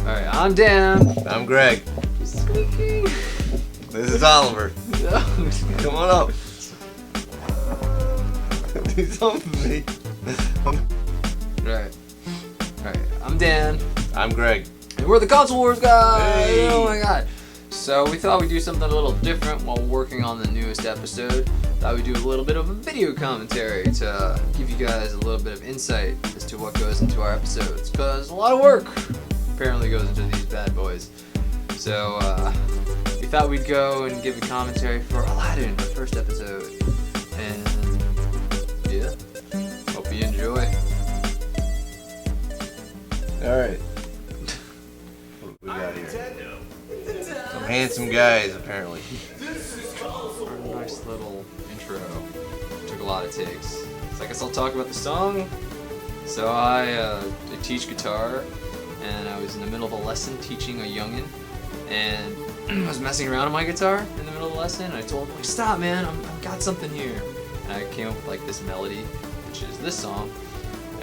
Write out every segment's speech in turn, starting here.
Alright, I'm Dan. I'm Greg. Squeaky. This is Oliver. Come on up. Do something to me. Alright. Alright, I'm Dan. I'm Greg. And we're the Console Wars guys! Hey. Oh my god. So we thought we'd do something a little different while working on the newest episode. Thought we'd do a little bit of a video commentary to give you guys a little bit of insight as to what goes into our episodes. Because a lot of work apparently goes into these bad boys. So we thought we'd go and give a commentary for Aladdin, the first episode. And yeah, hope you enjoy. Alright. What we got here? Some handsome guys, apparently. Nice little intro. Took a lot of takes. So I guess I'll talk about the song. So I teach guitar, and I was in the middle of a lesson teaching a youngin', and I was messing around on my guitar in the middle of the lesson, and I told him, like, stop man, I've got something here. And I came up with like this melody, which is this song,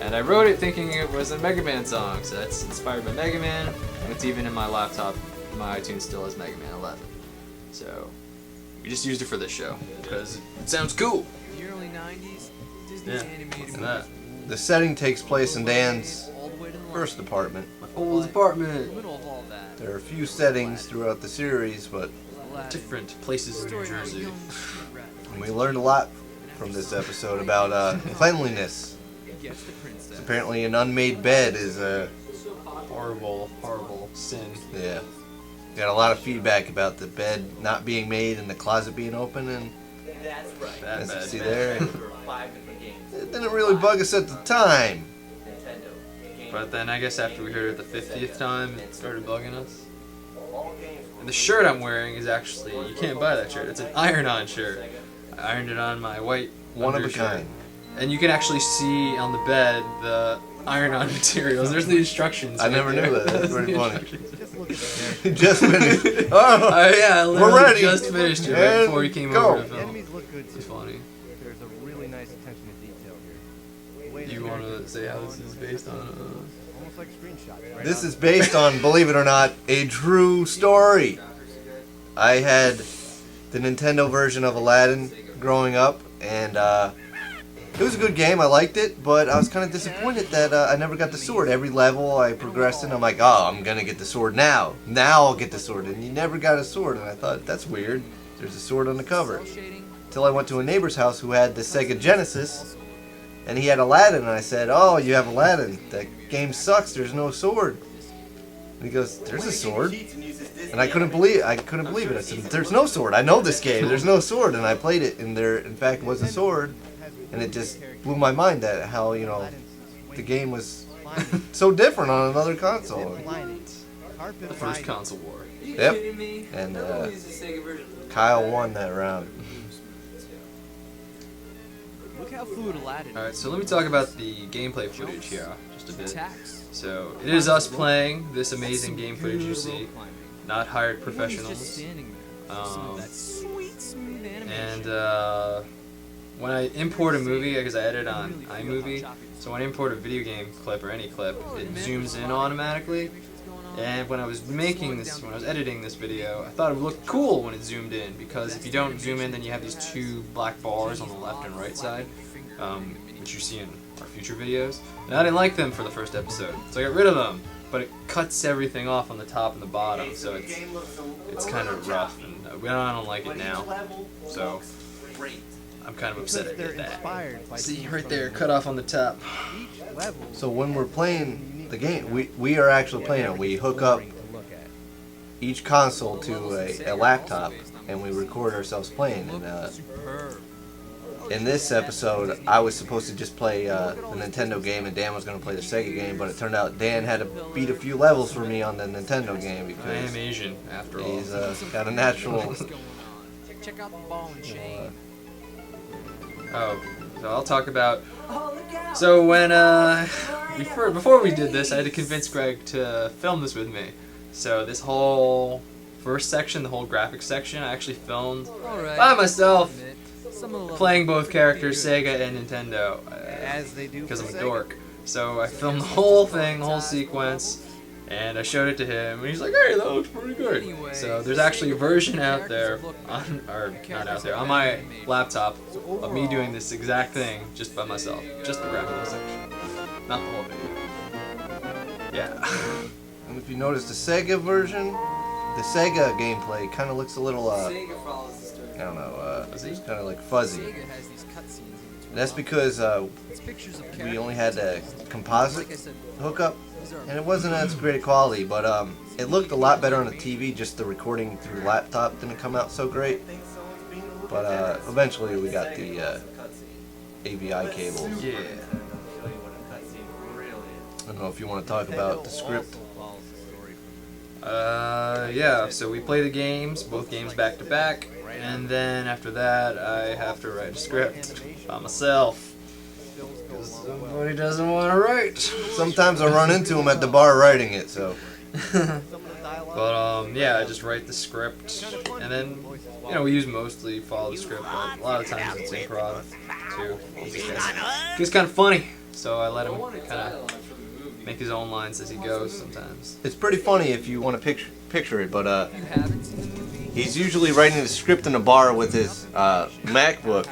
and I wrote it thinking it was a Mega Man song, so that's inspired by Mega Man, and it's even in my laptop. My iTunes still has Mega Man 11. So we just used it for this show because it sounds cool. The early 90s, Disney animated and that. The setting takes place in Dan's first apartment. Old apartment. middle of all that. There are a few settings throughout the series, but Different places in New Jersey. we learned a lot from this episode about cleanliness. Apparently an unmade bed is a... Horrible, horrible sin. Yeah. Got a lot of feedback about the bed not being made and the closet being open, and as you see there, it didn't really bug us at the time. But then I guess after we heard it the 50th time, it started bugging us. And the shirt I'm wearing is actually, you can't buy that shirt. It's an iron-on shirt. I ironed it on my white One of a undershirt. kind. And you can actually see on the bed the iron-on materials. There's the instructions. I never there. knew that. That's pretty The funny. instructions. Just finished. Oh, Yeah, I we're literally ready. just finished it right And before you came go. over to The film. enemies look good It's too. funny. There's a really nice attention to detail here. Wait, You want to say how this is based on? almost like a screenshot. Right This on. is based on, believe it or not, a true story. I had the Nintendo version of Aladdin growing up, and it was a good game. I liked it, but I was kind of disappointed that I never got the sword. Every level I progressed in, I'm like, oh, I'm gonna get the sword now. Now I'll get the sword, and you never got a sword. And I thought, that's weird. There's a sword on the cover. Till I went to a neighbor's house who had the Sega Genesis, and he had Aladdin, and I said, oh, you have Aladdin. That game sucks. There's no sword. And he goes, there's a sword. And I couldn't believe it. I said, there's no sword. I know this game. There's no sword. And I played it, and there, in fact, was a sword. And it just blew my mind that how, you know, the game was so different on another console. The first console war. Yep. And Kyle won that round. Look how fluid Aladdin. Alright, so let me talk about the gameplay footage here, just a bit. Attacks. So, it is us playing this amazing game footage you see, not hired Just professionals. standing there. That sweet, smooth animation. And when I import a movie, because I edit on iMovie, so when I import a video game clip or any clip, it zooms in automatically. And when I was making this, when I was editing this video, I thought it would look cool when it zoomed in, because if you don't zoom in, then you have these two black bars on the left and right side, which you see in our future videos. And I didn't like them for the first episode, so I got rid of them. But it cuts everything off on the top and the bottom, so it's kind of rough, and I don't like it now. So I'm kind of upset I did that. See, right there, cut off on the top. So when we're playing the game, we are actually playing it. We hook up each console to a laptop, and we record ourselves playing. And in this episode, I was supposed to just play the Nintendo game, and Dan was going to play the Sega game, but it turned out Dan had to beat a few levels for me on the Nintendo game I because am Asian, after all. he's got a natural... Check out the ball and chain. Oh, so I'll talk about. So when before we did this, I had to convince Greg to film this with me. So this whole first section, the whole graphics section, I actually filmed by myself, playing both characters, Sega and Nintendo, as they do because for I'm a Sega. dork. So I filmed the whole thing, the whole sequence, And I showed it to him, and he's like, "Hey, that looks pretty good." So there's actually a version out there, or not out there, on my laptop of me doing this exact thing just by myself, just the graphical section, not the whole video. Yeah. And if you notice the Sega version, the Sega gameplay kind of looks a little, I don't know, it's kind of like fuzzy. And that's because we only had a composite hookup, and it wasn't as great quality, but it looked a lot better on the TV, just the recording through the laptop didn't come out so great. But eventually we got the AVI cable. Yeah. I don't know if you want to talk about the script. Yeah, so we play the games, both games back to back, and then after that I have to write a script by myself. Because somebody doesn't want to write. Sometimes I run into him at the bar writing it, so. But yeah, I just write the script, and then, you know, we use mostly follow the script, but a lot of times it's improv, too. It's kind of funny, so I let him kind of make his own lines as he goes sometimes. It's pretty funny if you want to picture it, but he's usually writing the script in a bar with his MacBook.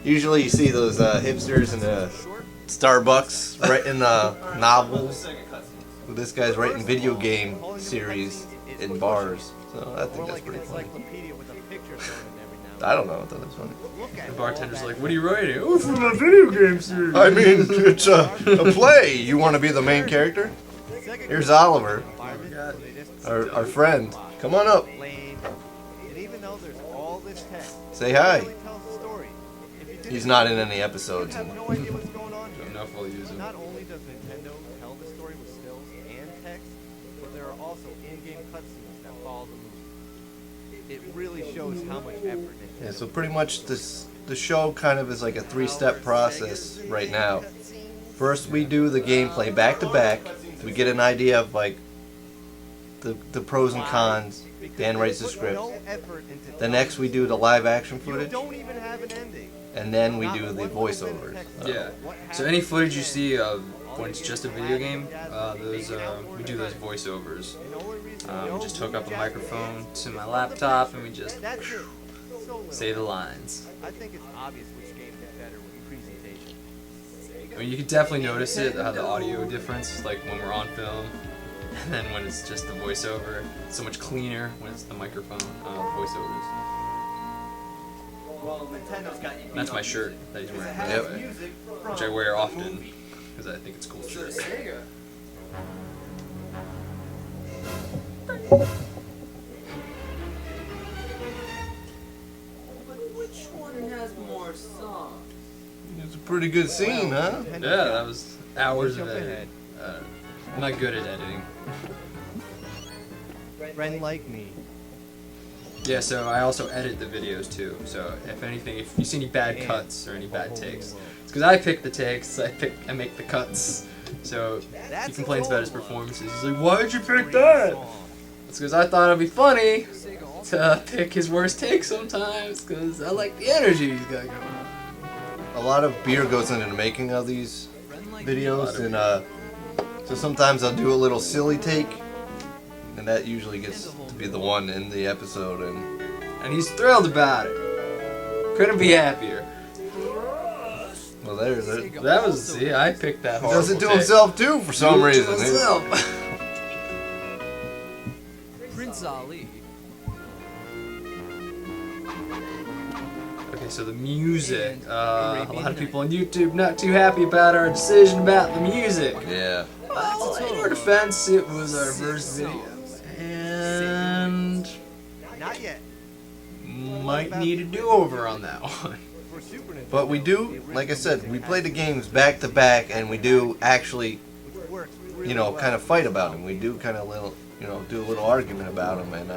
Usually you see those hipsters in the Starbucks writing novels. Well, this guy's writing video game series in bars, so I think that's pretty funny. I don't know, I thought that was funny. The bartender's like, "What are you writing?" "Oh, for my video game series." I mean, it's a play. You want to be the main character? Here's Oliver, our friend. Come on up. Say hi. He's not in any episodes. Not full user. Not only does Nintendo tell the story with stills and text, but there are also in-game cutscenes that follow the movie. It really shows how much effort Nintendo. Yeah, so pretty much the show kind of is like a three-step process right now. First we do the gameplay back to back. We get an idea of like the pros and cons. Dan writes the script. Then next we do the live action footage. And then we do the voiceovers. Yeah. So any footage you see of when it's just a video game, we do those voiceovers. We just hook up a microphone to my laptop and we just say the lines. I think it's obvious which game is better with presentation. I mean, you can definitely notice it, the audio difference, like when we're on film, and then when it's just the voiceover. It's so much cleaner when it's the microphone voiceovers. That's my shirt that he's wearing, by the way, which I wear often because I think it's a cool shirt. Which one has more songs? It's a pretty good scene, huh? Yeah, that was hours of editing. I'm not good at editing. Friend like me. Yeah, so I also edit the videos too. So if anything, if you see any bad cuts or any bad takes, it's because I pick the takes. I make the cuts. So he complains about his performances. He's like, "Why'd you pick that?" It's because I thought it'd be funny to pick his worst take sometimes. Because I like the energy he's got going on. A lot of beer goes into the making of these videos, and so sometimes I'll do a little silly take, and that usually gets to be the one in the episode, And he's thrilled about it. Couldn't be happier. well, there's it. That was, see, I picked that He horrible does it to take. himself too for some Do it to reason. himself. Prince Ali. Okay, so the music. A lot of people on YouTube not too happy about our decision about the music. Yeah. Well, in our defense, it was our first video. And Not yet. might need a do-over on that one. For Super Nintendo, But we do, like I said, we play the games back to back, and we do actually, which works really you know, well. kind of fight about them. We do kind of little, you know, do a little argument about them, and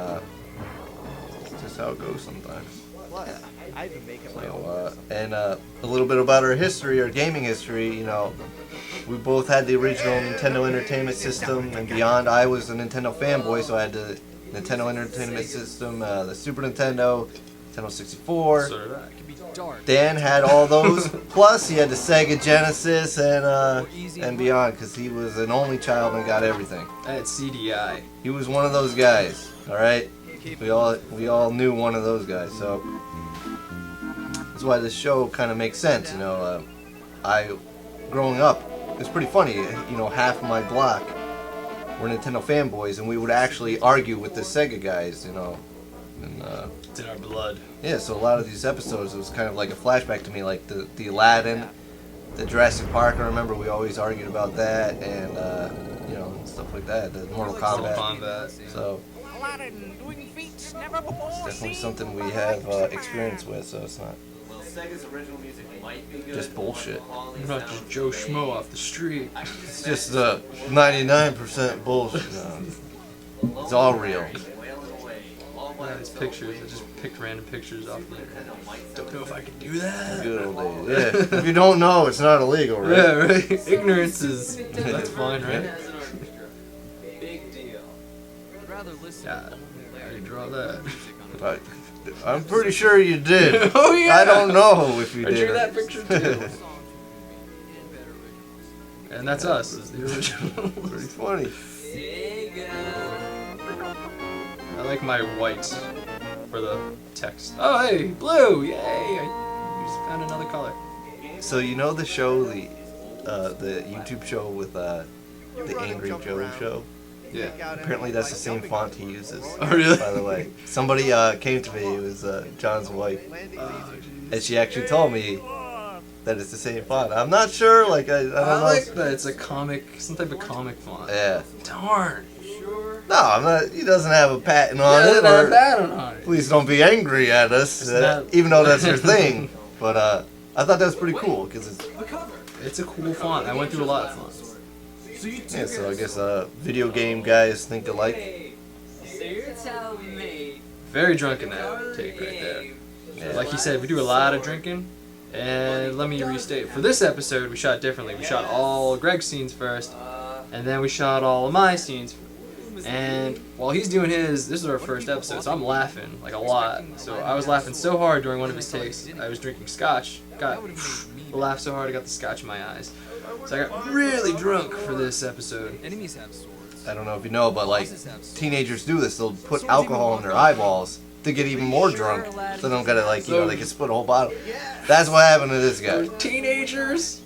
it's just how it goes sometimes. Plus, I even make it my own. So, and a little bit about our history, our gaming history. You know, we both had the original Nintendo Entertainment System and beyond. I was a Nintendo fanboy, so I had the Nintendo Entertainment System, the Super Nintendo, Nintendo 64. So did I. Dan had all those. Plus, he had the Sega Genesis and beyond, because he was an only child and got everything. I had CDI. He was one of those guys. All right, we all knew one of those guys. So that's why this show kind of makes sense. You know, growing up, it was pretty funny. You know, half of my block were Nintendo fanboys, and we would actually argue with the Sega guys. You know, and It's in our blood. yeah. So a lot of these episodes, it was kind of like a flashback to me, like the Aladdin, the Jurassic Park. I remember we always argued about that, and you know, stuff like that. The Mortal Kombat. So Aladdin doing feats never before it's definitely seen. something we have experience with. So it's not Sega's original music might be good. just bullshit. I'm not just Joe Schmo off the street. It's just 99% bullshit. No, it's all real. Yeah, these pictures. I just picked random pictures off the internet. Don't know if I can do that. Good old days. Yeah. If you don't know, it's not illegal, right? Yeah, right. Ignorance is that's fine, right? Big deal. I'd rather listen Yeah, to how do you draw that? But I'm pretty sure you did. Oh yeah. I don't know if you I did. drew or- that picture too. And that's us, is the original. Pretty funny. I like my white for the text. Oh hey, blue! Yay! I just found another color. So you know the show, the YouTube show with the Angry Joe show? Yeah. Apparently that's the same font he uses. Oh really? By the way, somebody came to me. It was John's wife, and she actually told me that it's the same font. I'm not sure. Like I don't know. I like that. It's a comic, some type of comic font. Yeah. Darn. No, I'm not. He doesn't have a patent on Yeah, it. not Or, bad on it. please don't be angry at us, It's not- even though that's your thing. But I thought that was pretty cool because it's It's a cool font. I went through a lot of fonts. yeah. So I guess video game guys think alike. So you're telling me Very drunk in that take right there. Yeah. Like you said, we do a lot of drinking. And let me restate. For this episode, we shot differently. We shot all Greg's scenes first, and then we shot all of my scenes. And while he's doing his, this is our first episode, so I'm laughing like a lot. So I was laughing so hard during one of his takes. I was drinking scotch. Laughed so hard I got the scotch in my eyes. So I got really drunk for this episode. enemies have swords. I don't know if you know, but like teenagers do this. They'll put alcohol in their eyeballs to get even more drunk. So they don't gotta like you know they can split a whole bottle. That's what happened to this guy. Teenagers.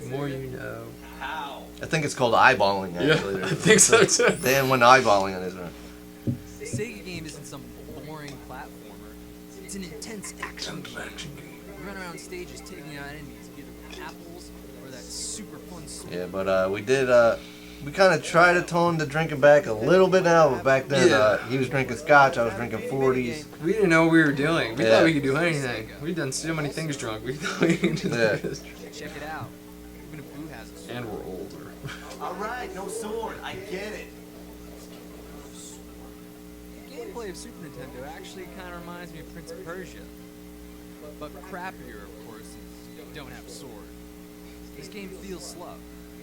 The more you know. I think it's called eyeballing actually. Yeah, I think so too. Dan went eyeballing on his one. The Sega game isn't some boring platformer. It's an intense action game. You run around stages taking out enemies, either apples or that super fun sword. Yeah, but we did we kind of try to tone the drinking back a little bit now, but back then he was drinking scotch, I was drinking 40s. We didn't know what we were doing. We Yeah. thought we could do anything. We've done so many things drunk. We thought we could do Yeah. this. Check it out. Even if Boo has a sword. And we're older. Alright, no sword. I get it. The gameplay of Super Nintendo actually kind of reminds me of Prince of Persia. But crappier, of course, is you don't have a sword. This game feels slow.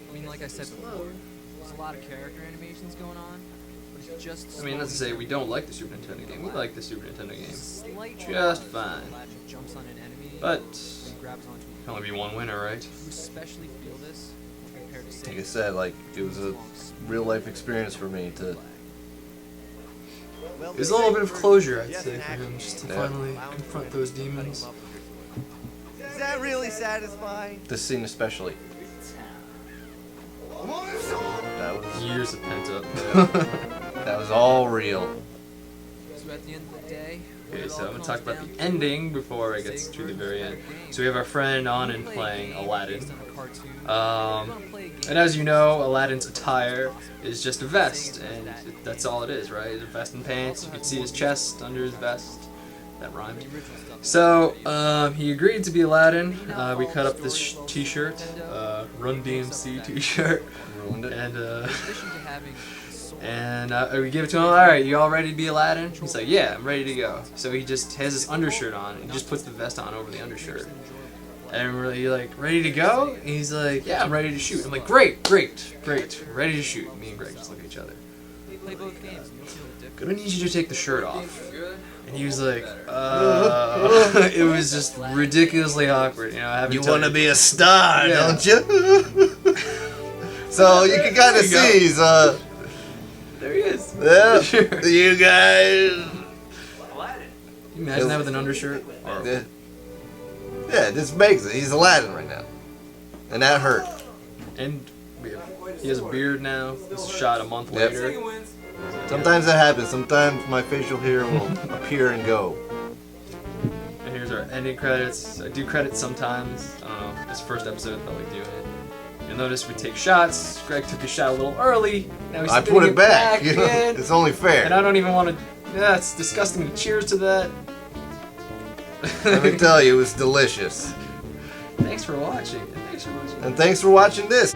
I mean, like I said before, there's a lot of character animations going on, but it's just I mean, not to say we don't like the Super Nintendo game. We like the Super Nintendo game. slight Just fine. jumps on an enemy But and grabs onto it. can only be one winner, right? You especially feel this compared to Like I said, like it was a real life experience for me to. It was a little bit of closure, I'd say, for him, just to Yeah. finally confront those demons. Is that really satisfying? This scene especially. That was Years of pent up. that was all real. So at the end of the day, when Okay, it so all I'm gonna comes talk about down the to ending before I get to the very end. So we have our friend Anand playing Aladdin. based on a cartoon, we're gonna play a game And as you know, Aladdin's attire is just a vest, and that's all it is, right? A vest and pants. You can see his chest under his vest. That rhymed. the original stuff. So he agreed to be Aladdin. We cut up this T-shirt, Run DMC T-shirt, Ruined it. and In addition to having a sword, we give it to him. All right, you all ready to be Aladdin? He's like, yeah, I'm ready to go. So he just has his undershirt on, and he just puts the vest on over the undershirt. And we're like, ready to go? And he's like, yeah, I'm ready to shoot. I'm like, great, ready to shoot. Me and Greg just look at each other. Play both games and you'll feel the difference. Gonna need you to take the shirt off. And he was like, it was just ridiculously awkward. You know, I haven't You told want to be a star, Yeah. don't you? So you can kind of There you see he's There he is. yeah, Sure. you guys. Aladdin. Can you imagine that with an undershirt? Yeah. Yeah, this makes it. He's Aladdin right now, and that hurt. And he has a beard now. This is shot a month Yep. later. Wins. Sometimes that happens. Sometimes my facial hair will appear and go. And here's our ending credits. I do credits sometimes. I don't know. This first episode felt like doing it. You'll notice we take shots. Greg took his shot a little early. Now he's I spinning put it back. You know, again. it's only fair. And I don't even want to. Yeah, it's disgusting to cheers to that. Let me tell you, it was delicious. Thanks for watching. And thanks for watching. And thanks for watching this.